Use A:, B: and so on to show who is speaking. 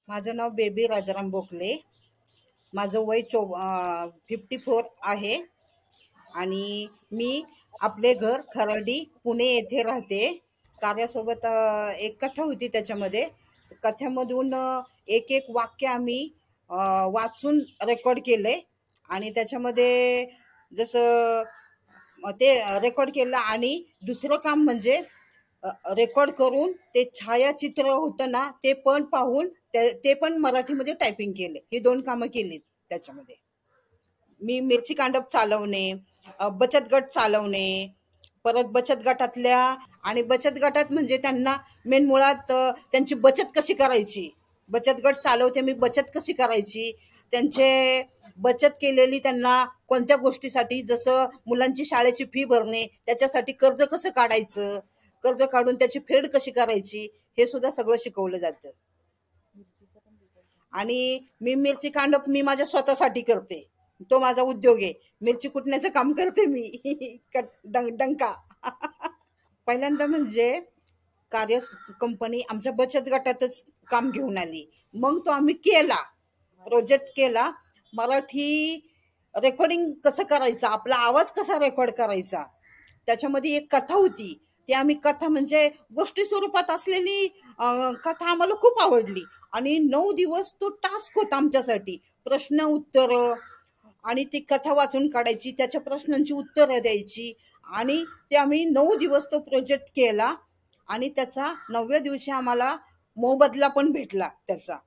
A: माझं नाव बेबी राजाराम बोकले. माझं वय 54 आहे आणि मी आपले घर खराडी पुणे येथे राहते. कार्यासोबत एक कथा होती. त्याच्यामध्ये कथेमधून एक एक वाक्य आम्ही वाचून रेकॉर्ड केले आणि त्याच्यामध्ये जसं ते रेकॉर्ड केलं. आणि दुसरं काम म्हणजे रेकॉर्ड करून ते छायाचित्र होतं ना, ते पण पाहून ते पण मराठीमध्ये टायपिंग केले. ही 2 कामं केली त्याच्यामध्ये. मी मिरची कांडप चालवणे, बचत गट चालवणे, परत बचत गटातल्या आणि बचत गटात म्हणजे त्यांना मेन मुळात त्यांची बचत कशी करायची. बचत गट चालवते मी, बचत कशी करायची, त्यांचे बचत केलेली त्यांना कोणत्या गोष्टीसाठी, जसं मुलांची शाळेची फी भरणे, त्याच्यासाठी कर्ज कसं काढायचं, कर्ज काढून त्याची फेड कशी करायची, हे सुद्धा सगळं शिकवलं जातं. आणि मी मिरची कांडप मी माझ्या स्वतःसाठी करते. तो माझा उद्योग आहे. मिरची कुटण्याचं काम करते मी. डंका. पहिल्यांदा म्हणजे कार्य कंपनी आमच्या बचत गटातच काम घेऊन आली. मग तो आम्ही केला, प्रोजेक्ट केला. मराठी रेकॉर्डिंग कसं करायचं, आपला आवाज कसा रेकॉर्ड करायचा, त्याच्यामध्ये एक कथा होती. ती आम्ही कथा म्हणजे गोष्टी स्वरूपात असलेली कथा आम्हाला खूप आवडली. आणि 9 दिवस तो टास्क होता आमच्यासाठी. प्रश्न उत्तर आणि ती कथा वाचून काढायची, त्याच्या प्रश्नांची उत्तरं द्यायची. आणि ते आम्ही 9 दिवस तो प्रोजेक्ट केला आणि त्याचा 9व्या दिवशी आम्हाला मोबदला पण भेटला त्याचा.